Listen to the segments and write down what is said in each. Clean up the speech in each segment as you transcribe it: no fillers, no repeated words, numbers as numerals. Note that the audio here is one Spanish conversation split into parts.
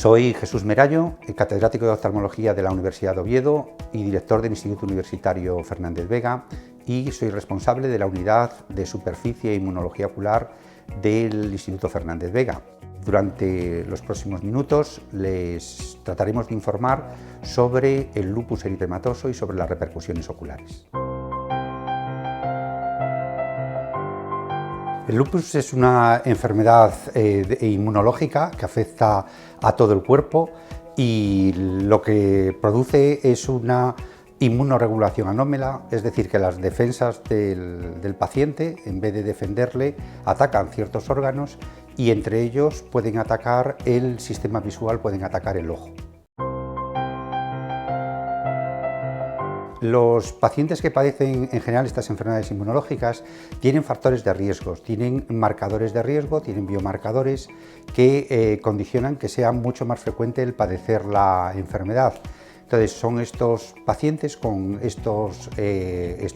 Soy Jesús Merallo, catedrático de oftalmología de la Universidad de Oviedo y director del Instituto Universitario Fernández Vega, y soy responsable de la unidad de superficie e inmunología ocular del Instituto Fernández Vega. Durante los próximos minutos les trataremos de informar sobre el lupus eritematoso y sobre las repercusiones oculares. El lupus es una enfermedad inmunológica que afecta a todo el cuerpo y lo que produce es una inmunoregulación anómala, es decir, que las defensas del paciente, en vez de defenderle, atacan ciertos órganos y entre ellos pueden atacar el sistema visual, pueden atacar el ojo. Los pacientes que padecen en general estas enfermedades inmunológicas tienen factores de riesgo, tienen marcadores de riesgo, tienen biomarcadores que condicionan que sea mucho más frecuente el padecer la enfermedad. Entonces son estos pacientes con estos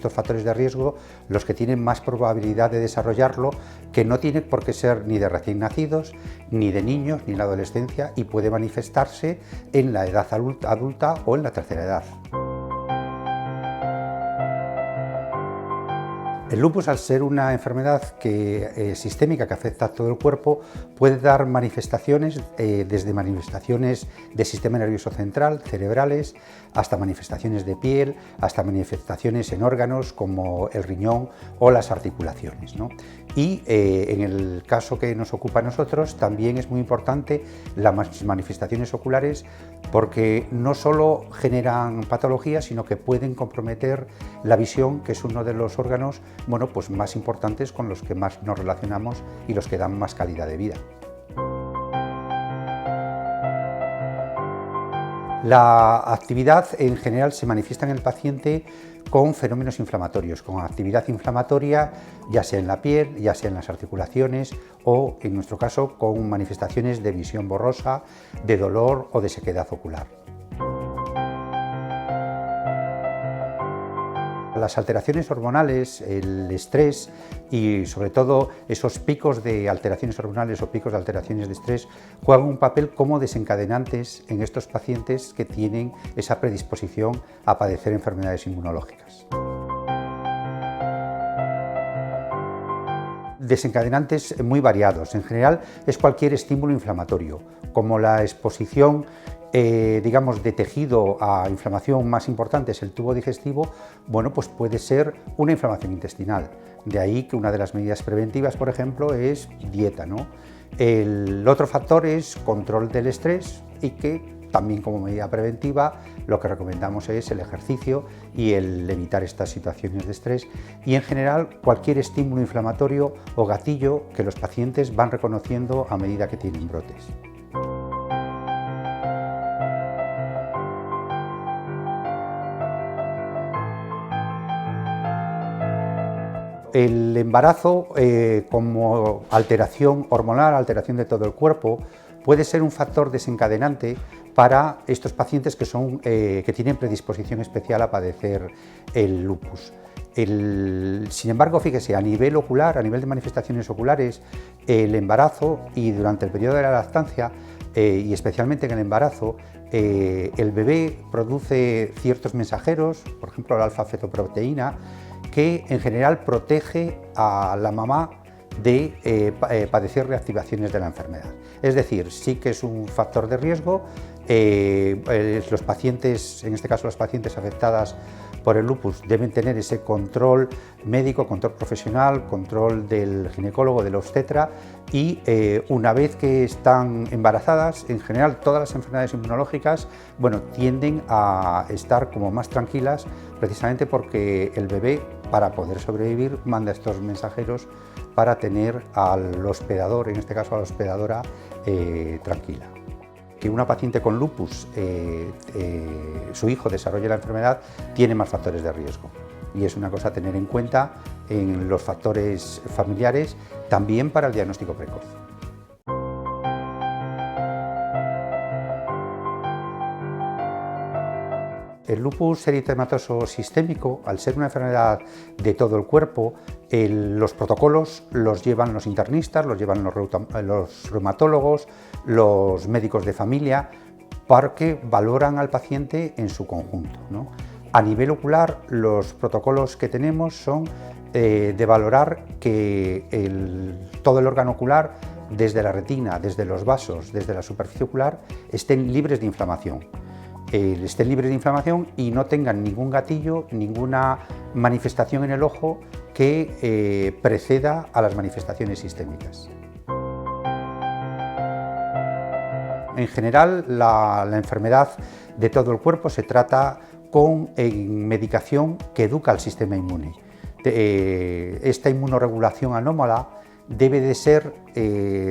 factores de riesgo los que tienen más probabilidad de desarrollarlo, que no tiene por qué ser ni de recién nacidos, ni de niños, ni en la adolescencia, y puede manifestarse en la edad adulta o en la tercera edad. El lupus, al ser una enfermedad sistémica que afecta a todo el cuerpo, puede dar manifestaciones, desde manifestaciones del sistema nervioso central, cerebrales, hasta manifestaciones de piel, hasta manifestaciones en órganos como el riñón o las articulaciones, ¿no? Y en el caso que nos ocupa a nosotros también es muy importante las manifestaciones oculares, porque no solo generan patologías, sino que pueden comprometer la visión, que es uno de los órganos pues más importantes con los que más nos relacionamos y los que dan más calidad de vida. La actividad en general se manifiesta en el paciente con fenómenos inflamatorios, con actividad inflamatoria ya sea en la piel, ya sea en las articulaciones o, en nuestro caso, con manifestaciones de visión borrosa, de dolor o de sequedad ocular. Las alteraciones hormonales, el estrés y sobre todo esos picos de alteraciones hormonales o picos de alteraciones de estrés juegan un papel como desencadenantes en estos pacientes que tienen esa predisposición a padecer enfermedades inmunológicas. Desencadenantes muy variados. En general es cualquier estímulo inflamatorio, como la exposición digamos, de tejido a inflamación más importante es el tubo digestivo, pues puede ser una inflamación intestinal. De ahí que una de las medidas preventivas, por ejemplo, es dieta, ¿no? El otro factor es control del estrés, y que también como medida preventiva lo que recomendamos es el ejercicio y el evitar estas situaciones de estrés, y en general cualquier estímulo inflamatorio o gatillo que los pacientes van reconociendo a medida que tienen brotes. El embarazo, como alteración hormonal, alteración de todo el cuerpo, puede ser un factor desencadenante para estos pacientes que tienen predisposición especial a padecer el lupus. Sin embargo, fíjese, a nivel ocular, a nivel de manifestaciones oculares, el embarazo y durante el periodo de la lactancia, y especialmente en el embarazo, el bebé produce ciertos mensajeros, por ejemplo la alfa-fetoproteína, que en general protege a la mamá de padecer reactivaciones de la enfermedad. Es decir, sí que es un factor de riesgo. Los pacientes, en este caso las pacientes afectadas por el lupus, deben tener ese control médico, control profesional, control del ginecólogo, del obstetra, y una vez que están embarazadas, en general todas las enfermedades inmunológicas tienden a estar como más tranquilas, precisamente porque el bebé, para poder sobrevivir, manda estos mensajeros para tener al hospedador, en este caso a la hospedadora, tranquila. Que una paciente con lupus, su hijo desarrolle la enfermedad, tiene más factores de riesgo, y es una cosa a tener en cuenta en los factores familiares, también para el diagnóstico precoz. El lupus eritematoso sistémico, al ser una enfermedad de todo el cuerpo, los protocolos los llevan los internistas, los llevan los reumatólogos, los médicos de familia, porque valoran al paciente en su conjunto, ¿no? A nivel ocular, los protocolos que tenemos son de valorar que todo el órgano ocular, desde la retina, desde los vasos, desde la superficie ocular, estén libres de inflamación. Estén libres de inflamación y no tengan ningún gatillo, ninguna manifestación en el ojo que preceda a las manifestaciones sistémicas. En general, la enfermedad de todo el cuerpo se trata con medicación que educa al sistema inmune. Esta inmunorregulación anómala debe de ser,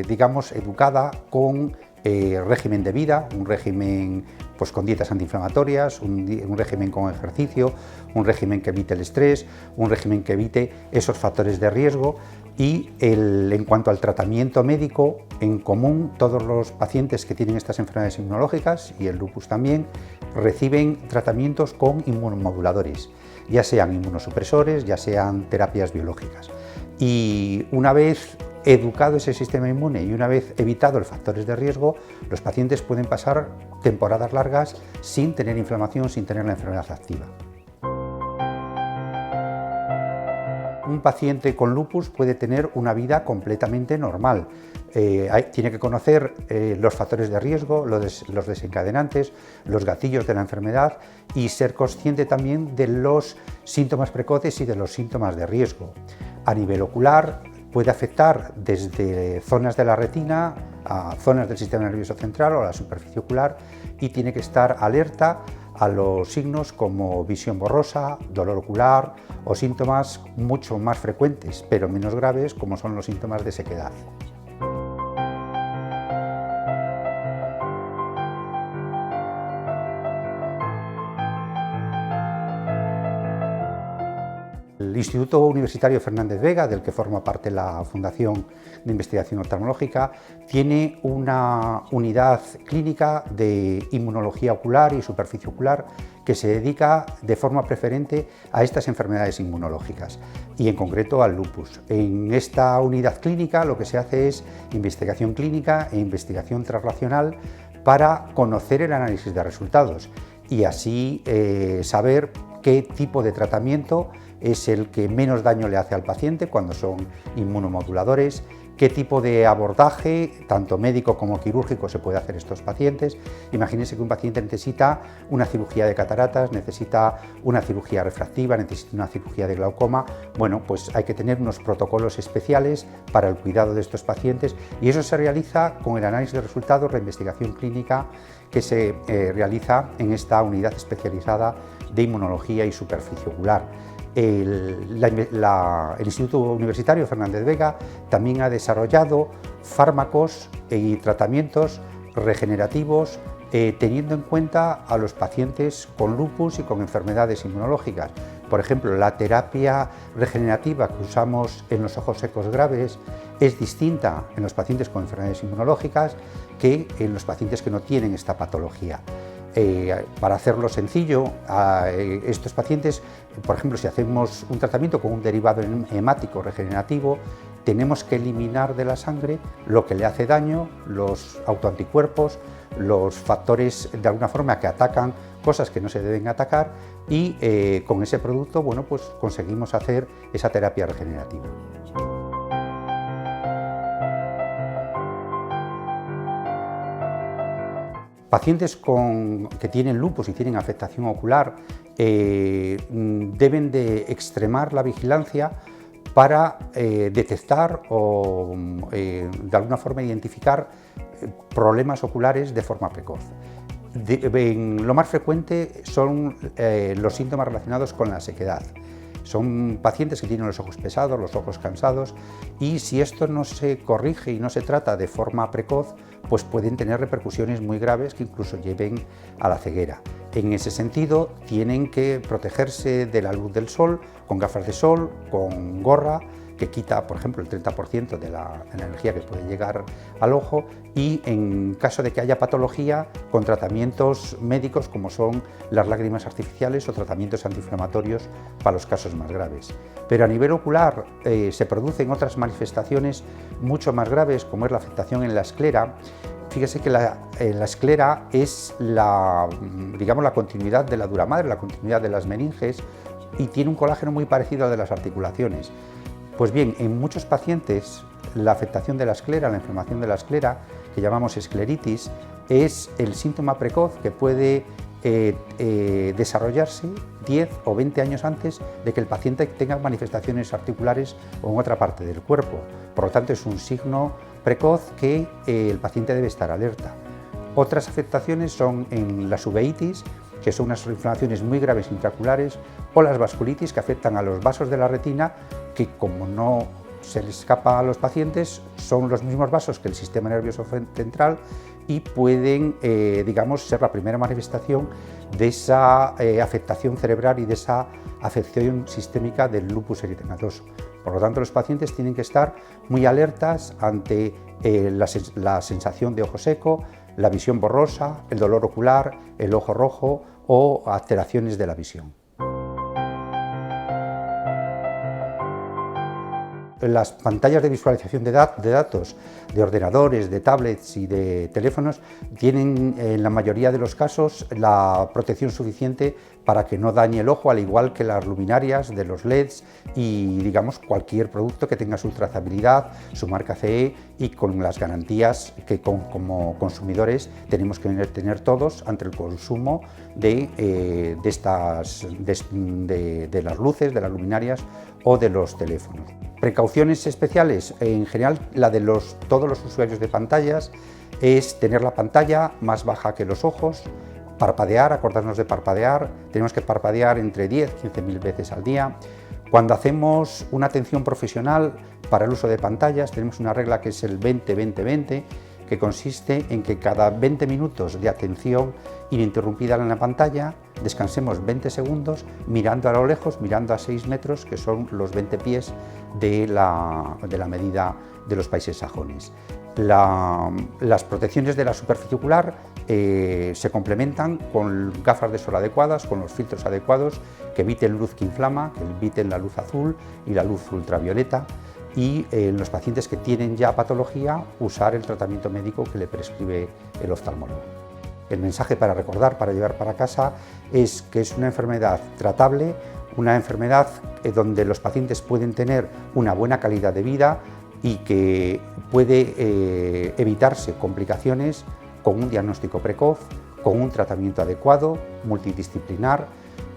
digamos, educada con régimen de vida, un régimen pues, con dietas antiinflamatorias, un régimen con ejercicio, un régimen que evite el estrés, un régimen que evite esos factores de riesgo y en cuanto al tratamiento médico, en común todos los pacientes que tienen estas enfermedades inmunológicas y el lupus también reciben tratamientos con inmunomoduladores, ya sean inmunosupresores, ya sean terapias biológicas. Y una vez educado ese sistema inmune y una vez evitado los factores de riesgo, los pacientes pueden pasar temporadas largas sin tener inflamación, sin tener la enfermedad activa. Un paciente con lupus puede tener una vida completamente normal. Tiene que conocer los factores de riesgo, los desencadenantes, los gatillos de la enfermedad y ser consciente también de los síntomas precoces y de los síntomas de riesgo. A nivel ocular puede afectar desde zonas de la retina a zonas del sistema nervioso central o a la superficie ocular y tiene que estar alerta a los signos como visión borrosa, dolor ocular o síntomas mucho más frecuentes pero menos graves como son los síntomas de sequedad. El Instituto Universitario Fernández Vega, del que forma parte la Fundación de Investigación Oftalmológica, tiene una unidad clínica de inmunología ocular y superficie ocular que se dedica de forma preferente a estas enfermedades inmunológicas y en concreto al lupus. En esta unidad clínica lo que se hace es investigación clínica e investigación translacional para conocer el análisis de resultados y así saber qué tipo de tratamiento es el que menos daño le hace al paciente cuando son inmunomoduladores, qué tipo de abordaje, tanto médico como quirúrgico, se puede hacer a estos pacientes. Imagínense que un paciente necesita una cirugía de cataratas, necesita una cirugía refractiva, necesita una cirugía de glaucoma. Bueno, pues hay que tener unos protocolos especiales para el cuidado de estos pacientes y eso se realiza con el análisis de resultados, la investigación clínica que se realiza en esta unidad especializada de inmunología y superficie ocular. El Instituto Universitario Fernández Vega también ha desarrollado fármacos y tratamientos regenerativos teniendo en cuenta a los pacientes con lupus y con enfermedades inmunológicas. Por ejemplo, la terapia regenerativa que usamos en los ojos secos graves es distinta en los pacientes con enfermedades inmunológicas que en los pacientes que no tienen esta patología. Para hacerlo sencillo, a estos pacientes, por ejemplo, si hacemos un tratamiento con un derivado hemático regenerativo, tenemos que eliminar de la sangre lo que le hace daño, los autoanticuerpos, los factores de alguna forma que atacan cosas que no se deben atacar y con ese producto, bueno, pues conseguimos hacer esa terapia regenerativa. Pacientes que tienen lupus y tienen afectación ocular deben de extremar la vigilancia para detectar o de alguna forma identificar problemas oculares de forma precoz. Lo más frecuente son los síntomas relacionados con la sequedad. Son pacientes que tienen los ojos pesados, los ojos cansados y si esto no se corrige y no se trata de forma precoz, pues pueden tener repercusiones muy graves que incluso lleven a la ceguera. En ese sentido, tienen que protegerse de la luz del sol, con gafas de sol, con gorra que quita, por ejemplo, el 30% de la energía que puede llegar al ojo, y en caso de que haya patología, con tratamientos médicos como son las lágrimas artificiales o tratamientos antiinflamatorios para los casos más graves. Pero a nivel ocular se producen otras manifestaciones mucho más graves, como es la afectación en la esclera. Fíjese que la esclera es digamos, la continuidad de la dura madre, la continuidad de las meninges, y tiene un colágeno muy parecido al de las articulaciones. Pues bien, en muchos pacientes la afectación de la esclera, la inflamación de la esclera, que llamamos escleritis, es el síntoma precoz que puede desarrollarse 10 o 20 años antes de que el paciente tenga manifestaciones articulares o en otra parte del cuerpo. Por lo tanto, es un signo precoz que el paciente debe estar alerta. Otras afectaciones son en las uveitis, que son unas inflamaciones muy graves intraoculares, o las vasculitis, que afectan a los vasos de la retina, que como no se les escapa a los pacientes, son los mismos vasos que el sistema nervioso central y pueden, digamos, ser la primera manifestación de esa afectación cerebral y de esa afección sistémica del lupus eritematoso. Por lo tanto, los pacientes tienen que estar muy alertas ante la sensación de ojo seco, la visión borrosa, el dolor ocular, el ojo rojo o alteraciones de la visión. Las pantallas de visualización de datos de ordenadores, de tablets y de teléfonos tienen en la mayoría de los casos la protección suficiente para que no dañe el ojo, al igual que las luminarias de los LEDs y, digamos, cualquier producto que tenga su trazabilidad, su marca CE y con las garantías que como consumidores tenemos que tener todos ante el consumo de las luces, de las luminarias o de los teléfonos. Precauciones especiales, en general la de todos los usuarios de pantallas, es tener la pantalla más baja que los ojos, parpadear, acordarnos de parpadear, tenemos que parpadear entre 10-15.000 veces al día. Cuando hacemos una atención profesional para el uso de pantallas, tenemos una regla que es el 20-20-20, que consiste en que cada 20 minutos de atención ininterrumpida en la pantalla descansemos 20 segundos mirando a lo lejos, mirando a 6 metros, que son los 20 pies de la medida de los Países Sajones. Las protecciones de la superficie ocular se complementan con gafas de sol adecuadas, con los filtros adecuados que eviten luz que inflama, que eviten la luz azul y la luz ultravioleta, y en los pacientes que tienen ya patología usar el tratamiento médico que le prescribe el oftalmólogo. El mensaje para recordar, para llevar para casa, es que es una enfermedad tratable, una enfermedad donde los pacientes pueden tener una buena calidad de vida y que puede evitarse complicaciones con un diagnóstico precoz, con un tratamiento adecuado, multidisciplinar,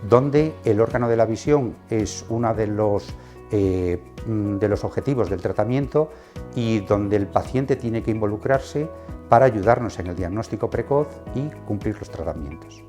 donde el órgano de la visión es uno de los objetivos del tratamiento y donde el paciente tiene que involucrarse para ayudarnos en el diagnóstico precoz y cumplir los tratamientos.